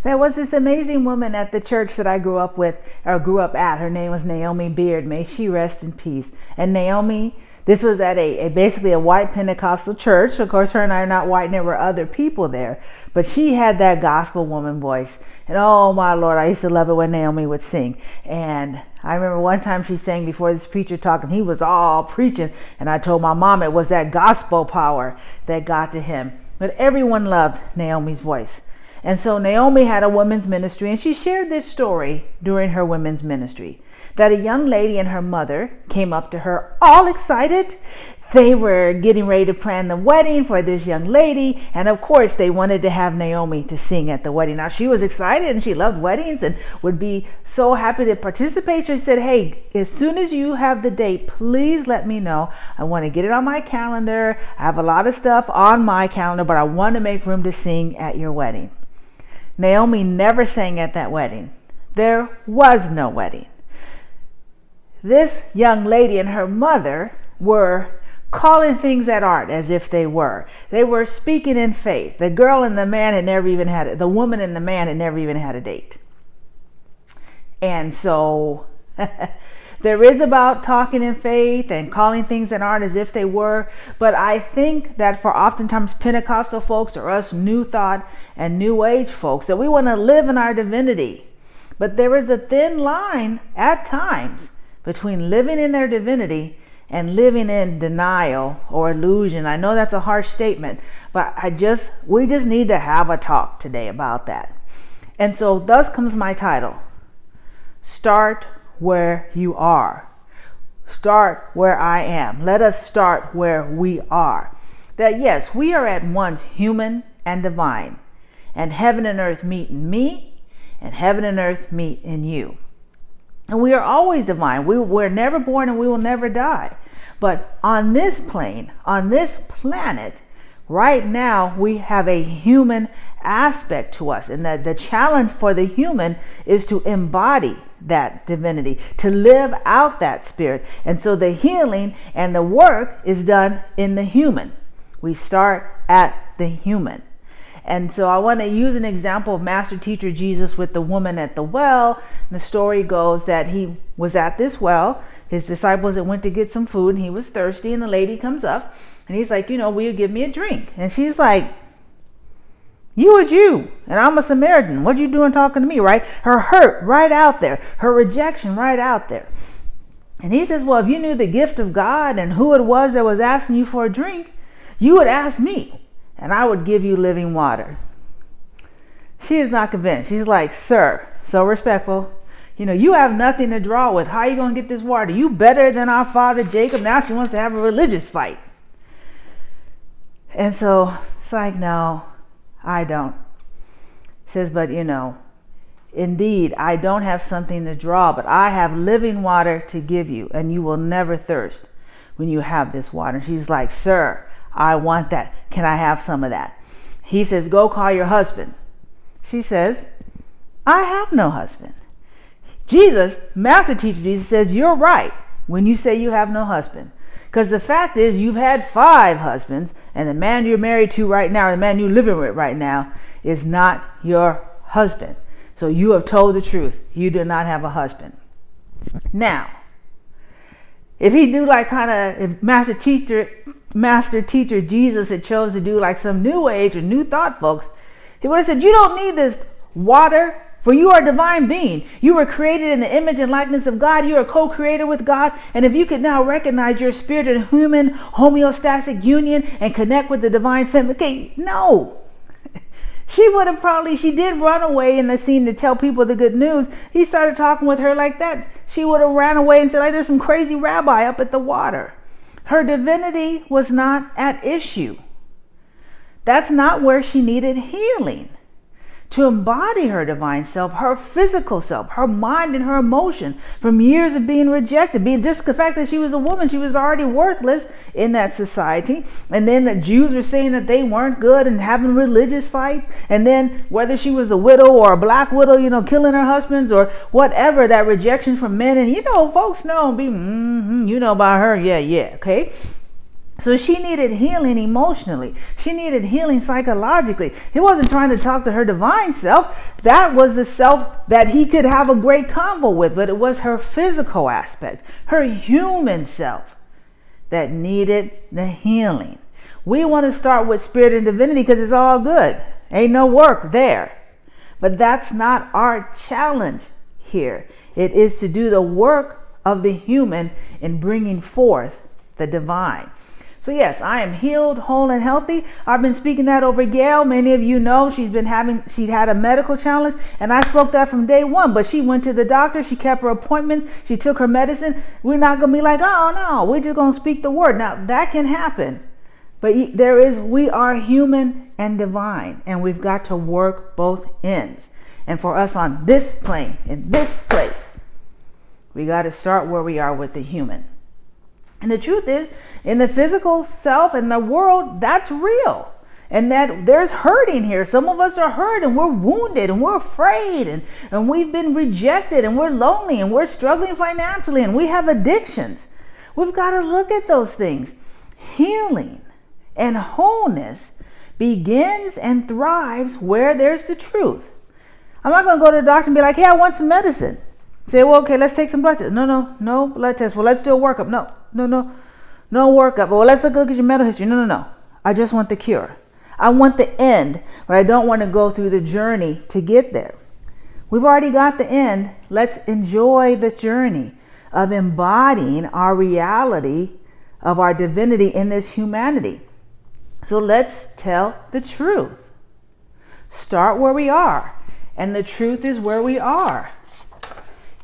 There was this amazing woman at the church that I grew up with, or grew up at. Her name was Naomi Beard. May she rest in peace. And Naomi, this was at basically a white Pentecostal church. Of course, her and I are not white, and there were other people there. But she had that gospel woman voice. And oh my Lord, I used to love it when Naomi would sing. And I remember one time she sang before this preacher talked, and he was all preaching. And I told my mom it was that gospel power that got to him. But everyone loved Naomi's voice. And so Naomi had a women's ministry, and she shared this story during her women's ministry, that a young lady and her mother came up to her all excited. They were getting ready to plan the wedding for this young lady, and of course they wanted to have Naomi to sing at the wedding. Now she was excited and she loved weddings and would be so happy to participate. She said, hey, as soon as you have the date, please let me know. I want to get it on my calendar. I have a lot of stuff on my calendar, but I want to make room to sing at your wedding. Naomi never sang at that wedding. There was no wedding. This young lady and her mother were calling things that aren't as if they were. They were speaking in faith. The girl and the man had never even had it. The woman and the man had never even had a date. And so there is about talking in faith and calling things that aren't as if they were. But I think that for oftentimes Pentecostal folks or us New Thought and New Age folks, that we want to live in our divinity. But there is a thin line at times between living in their divinity and living in denial or illusion. I know that's a harsh statement, but we just need to have a talk today about that. And so thus comes my title. Start where you are. Start where I am. Let us start where we are. That yes, we are at once human and divine. And heaven and earth meet in me, and heaven and earth meet in you. And we are always divine. We're never born and we will never die. But on this plane, on this planet, right now we have a human aspect to us. And that the challenge for the human is to embody that divinity, to live out that spirit. And so the healing and the work is done in the human. We start at the human. And so I want to use an example of Master Teacher Jesus with the woman at the well. And the story goes that he was at this well. His disciples had went to get some food and he was thirsty, and the lady comes up and he's like, will you give me a drink? And she's like, you a Jew and I'm a Samaritan. What you doing talking to me, right? Her hurt right out there. Her rejection right out there. And he says, well, if you knew the gift of God and who it was that was asking you for a drink, you would ask me and I would give you living water. She is not convinced. She's like, sir, so respectful. You have nothing to draw with. How are you going to get this water? You better than our father Jacob. Now she wants to have a religious fight. And so it's like, no, I don't. Says, but indeed, I don't have something to draw, but I have living water to give you, and you will never thirst when you have this water. And she's like, sir, I want that. Can I have some of that? He says, go call your husband. She says, I have no husband. Jesus, Master Teacher Jesus, says, you're right when you say you have no husband. Because the fact is, you've had 5 husbands, and the man you're married to right now, the man you're living with right now, is not your husband. So you have told the truth. You do not have a husband. Now, if he do if Master Teacher Jesus had chose to do like some New Age or New Thought folks, he would have said, you don't need this water, for you are a divine being. You were created in the image and likeness of God. You are co-creator with God. And if you could now recognize your spirit and human homeostatic union and connect with the divine feminine, okay, no. She did run away in the scene to tell people the good news. He started talking with her like that. She would have ran away and said, there's some crazy rabbi up at the water. Her divinity was not at issue. That's not where she needed healing. To embody her divine self, her physical self, her mind and her emotion from years of being rejected, being just the fact that she was a woman, she was already worthless in that society. And then the Jews were saying that they weren't good and having religious fights. And then whether she was a widow or a black widow, killing her husbands or whatever, that rejection from men. And folks know, about her. Yeah, okay. So she needed healing emotionally. She needed healing psychologically. He wasn't trying to talk to her divine self. That was the self that he could have a great convo with, but it was her physical aspect, her human self that needed the healing. We want to start with spirit and divinity because it's all good. Ain't no work there. But that's not our challenge here. It is to do the work of the human in bringing forth the divine. So yes, I am healed, whole, and healthy. I've been speaking that over Gail. Many of you know she had a medical challenge, and I spoke that from day one. But she went to the doctor, she kept her appointments, she took her medicine. We're not going to be like, oh no, we're just going to speak the word. Now that can happen, but we are human and divine, and we've got to work both ends. And for us on this plane, in this place, we got to start where we are with the human. And the truth is, in the physical self and the world, that's real. And that there's hurting here. Some of us are hurt and we're wounded and we're afraid and we've been rejected and we're lonely and we're struggling financially and we have addictions. We've got to look at those things. Healing and wholeness begins and thrives where there's the truth. I'm not going to go to the doctor and be like, hey, I want some medicine. Say, well, okay, let's take some blood tests. No blood tests. Well, let's do a workup. No workup. Well, let's look at your medical history. No. I just want the cure. I want the end, but I don't want to go through the journey to get there. We've already got the end. Let's enjoy the journey of embodying our reality of our divinity in this humanity. So let's tell the truth. Start where we are, and the truth is where we are.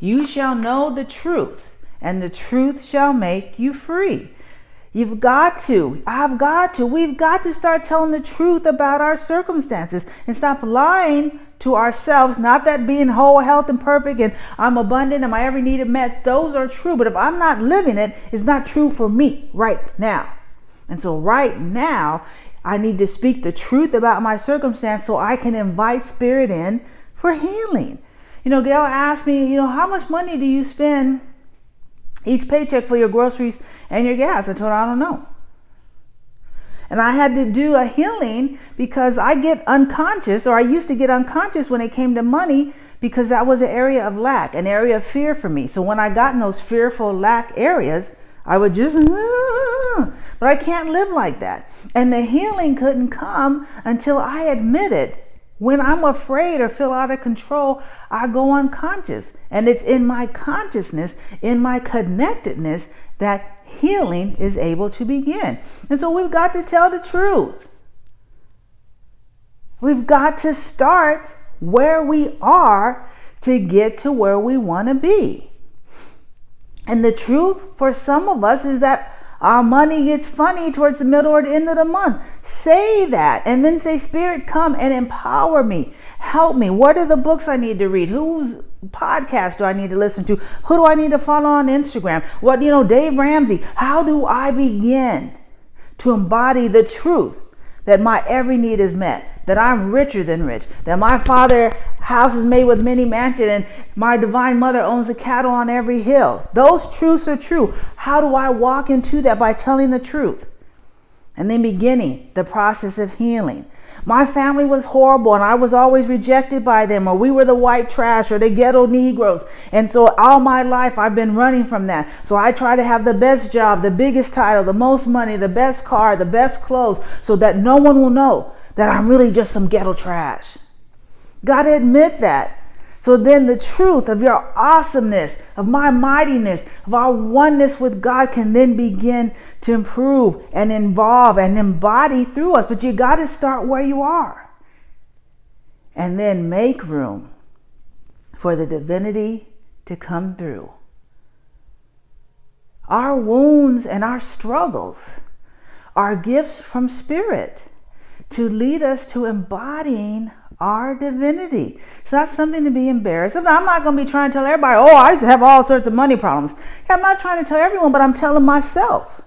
You shall know the truth, and the truth shall make you free. We've got to start telling the truth about our circumstances and stop lying to ourselves. Not that being whole, health, and perfect and I'm abundant and my every need is met, those are true. But if I'm not living it, it's not true for me right now. And so right now, I need to speak the truth about my circumstance so I can invite spirit in for healing. Gail asked me, how much money do you spend each paycheck for your groceries and your gas? I told her, I don't know. And I had to do a healing because I get unconscious, or I used to get unconscious when it came to money, because that was an area of lack, an area of fear for me. So when I got in those fearful lack areas, I would just, but I can't live like that. And the healing couldn't come until I admitted, when I'm afraid or feel out of control, I go unconscious. And it's in my consciousness, in my connectedness, that healing is able to begin. And so we've got to tell the truth. We've got to start where we are to get to where we want to be. And the truth for some of us is that our money gets funny towards the middle or the end of the month. Say that and then say, Spirit, come and empower me. Help me. What are the books I need to read? Whose podcast do I need to listen to? Who do I need to follow on Instagram? Dave Ramsey. How do I begin to embody the truth that my every need is met, that I'm richer than rich, that my Father's house is made with many mansions, and my divine mother owns the cattle on every hill? Those truths are true. How do I walk into that? By telling the truth. And then beginning the process of healing. My family was horrible and I was always rejected by them, or we were the white trash or the ghetto Negroes. And so all my life I've been running from that. So I try to have the best job, the biggest title, the most money, the best car, the best clothes, so that no one will know that I'm really just some ghetto trash. Gotta admit that. So then the truth of your awesomeness, of my mightiness, of our oneness with God can then begin to improve and evolve and embody through us. But you got to start where you are. And then make room for the divinity to come through. Our wounds and our struggles are gifts from Spirit to lead us to embodying our divinity. It's not something to be embarrassed of. I'm not going to be trying to tell everybody, I used to have all sorts of money problems. I'm not trying to tell everyone, but I'm telling myself.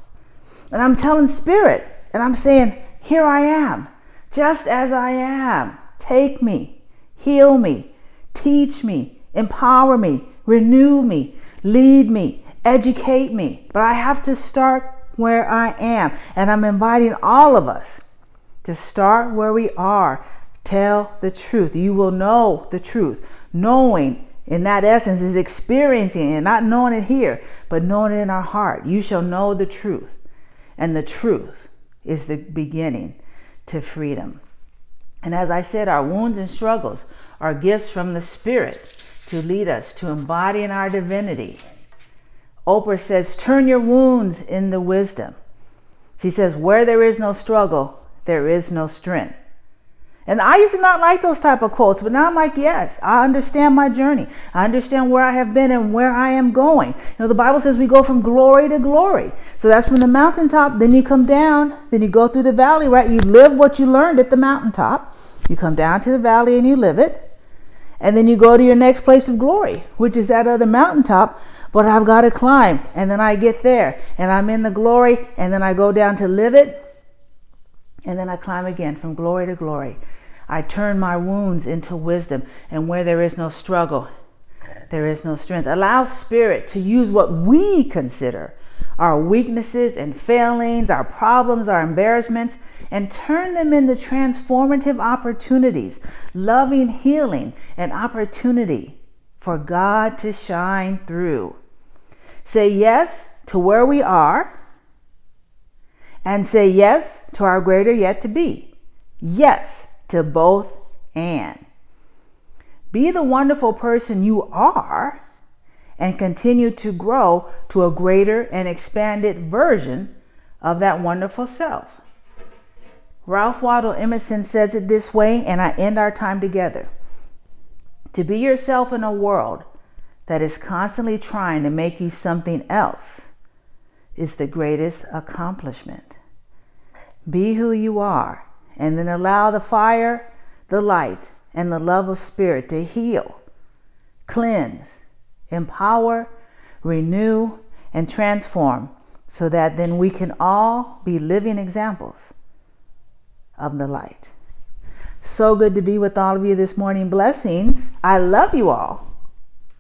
And I'm telling Spirit. And I'm saying, here I am, just as I am. Take me, heal me, teach me, empower me, renew me, lead me, educate me. But I have to start where I am. And I'm inviting all of us to start where we are. Tell the truth. You will know the truth. Knowing in that essence is experiencing it, not knowing it here, but knowing it in our heart. You shall know the truth. And the truth is the beginning to freedom. And as I said, our wounds and struggles are gifts from the Spirit to lead us to embodying our divinity. Oprah says, turn your wounds into wisdom. She says, where there is no struggle, there is no strength. And I used to not like those type of quotes, but now I'm like, yes, I understand my journey. I understand where I have been and where I am going. You know, the Bible says we go from glory to glory. So that's from the mountaintop, then you come down, then you go through the valley, right? You live what you learned at the mountaintop. You come down to the valley and you live it. And then you go to your next place of glory, which is that other mountaintop, but I've got to climb. And then I get there and I'm in the glory, and then I go down to live it. And then I climb again from glory to glory. I turn my wounds into wisdom. And where there is no struggle, there is no strength. Allow Spirit to use what we consider our weaknesses and failings, our problems, our embarrassments, and turn them into transformative opportunities, loving healing, and opportunity for God to shine through. Say yes to where we are, and say yes to our greater yet to be. Yes to both and. Be the wonderful person you are and continue to grow to a greater and expanded version of that wonderful self. Ralph Waldo Emerson says it this way, and I end our time together. To be yourself in a world that is constantly trying to make you something else is the greatest accomplishment. Be who you are, and then allow the fire, the light, and the love of Spirit to heal, cleanse, empower, renew, and transform, so that then we can all be living examples of the light. So good to be with all of you this morning. Blessings. I love you all.